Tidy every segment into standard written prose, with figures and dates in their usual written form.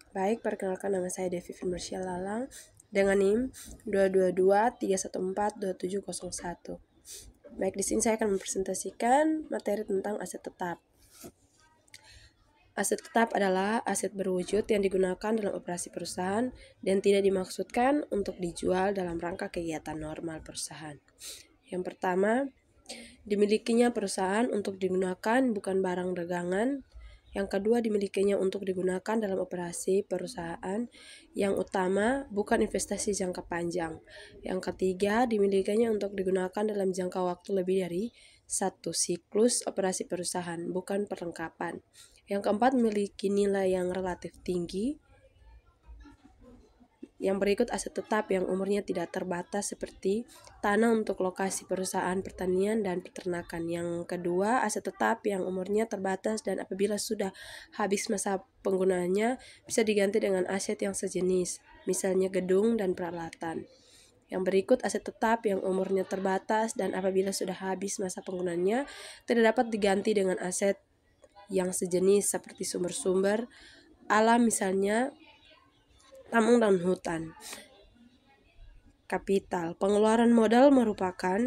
Baik, perkenalkan nama saya Devi Firmersia Lalang dengan NIM 22231422701. Baik, di sini saya akan mempresentasikan materi tentang aset tetap. Aset tetap adalah aset berwujud yang digunakan dalam operasi perusahaan dan tidak dimaksudkan untuk dijual dalam rangka kegiatan normal perusahaan. Yang pertama, dimilikinya perusahaan untuk digunakan bukan barang dagangan. Yang kedua, dimilikinya untuk digunakan dalam operasi perusahaan. Yang utama, bukan investasi jangka panjang. Yang ketiga, dimilikinya untuk digunakan dalam jangka waktu lebih dari satu siklus operasi perusahaan, bukan perlengkapan. Yang keempat, memiliki nilai yang relatif tinggi. Yang berikut aset tetap yang umurnya tidak terbatas seperti tanah untuk lokasi perusahaan pertanian dan peternakan. Yang kedua, aset tetap yang umurnya terbatas dan apabila sudah habis masa penggunaannya bisa diganti dengan aset yang sejenis, misalnya gedung dan peralatan. Yang berikut aset tetap yang umurnya terbatas dan apabila sudah habis masa penggunaannya tidak dapat diganti dengan aset yang sejenis seperti sumber-sumber alam, misalnya tambang dan hutan. Kapital. Pengeluaran modal merupakan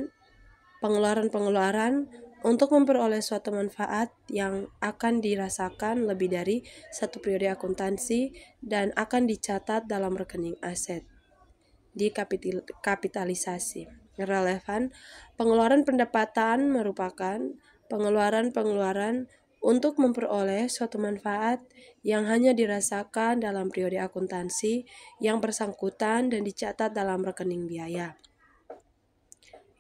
pengeluaran untuk memperoleh suatu manfaat yang akan dirasakan lebih dari satu periode akuntansi dan akan dicatat dalam rekening aset. Kapitalisasi. Relevan. Pengeluaran pendapatan merupakan pengeluaran untuk memperoleh suatu manfaat yang hanya dirasakan dalam periode akuntansi yang bersangkutan dan dicatat dalam rekening biaya.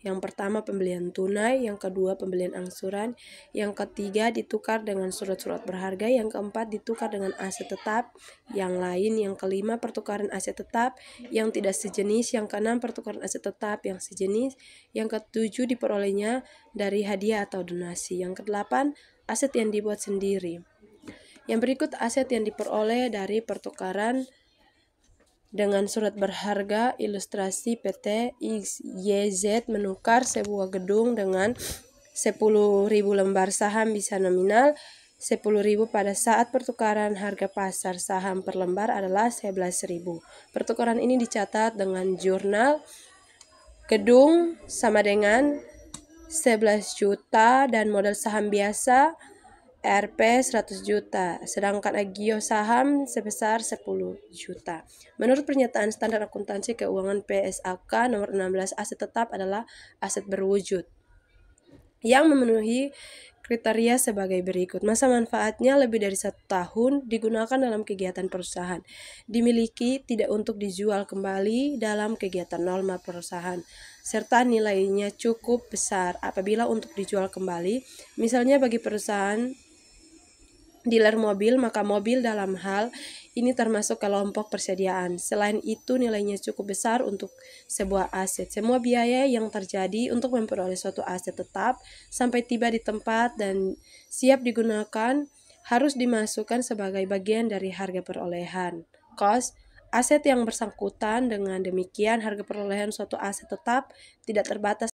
Yang pertama, pembelian tunai. Yang kedua, pembelian angsuran. Yang ketiga, ditukar dengan surat-surat berharga. Yang keempat, ditukar dengan aset tetap yang lain. Yang kelima, pertukaran aset tetap yang tidak sejenis. Yang keenam, pertukaran aset tetap yang sejenis. Yang ketujuh, diperolehnya dari hadiah atau donasi. Yang kedelapan, aset yang dibuat sendiri. Yang berikut aset yang diperoleh dari pertukaran dengan surat berharga. Ilustrasi: PT XYZ menukar sebuah gedung dengan 10.000 lembar saham bisa nominal 10.000 pada saat pertukaran harga pasar saham per lembar adalah 11.000. Pertukaran ini dicatat dengan jurnal. Gedung sama dengan 11 juta dan modal saham biasa Rp 100 juta, sedangkan agio saham sebesar 10 juta. Menurut pernyataan standar akuntansi keuangan PSAK nomor 16, aset tetap adalah aset berwujud yang memenuhi kriteria sebagai berikut. Masa manfaatnya lebih dari 1 tahun, digunakan dalam kegiatan perusahaan, dimiliki tidak untuk dijual kembali dalam kegiatan normal perusahaan, serta nilainya cukup besar apabila untuk dijual kembali. Misalnya bagi perusahaan dealer mobil, maka mobil dalam hal ini termasuk kelompok persediaan. Selain itu, nilainya cukup besar untuk sebuah aset. Semua biaya yang terjadi untuk memperoleh suatu aset tetap sampai tiba di tempat dan siap digunakan harus dimasukkan sebagai bagian dari harga perolehan, cost, aset yang bersangkutan. Dengan demikian, harga perolehan suatu aset tetap tidak terbatas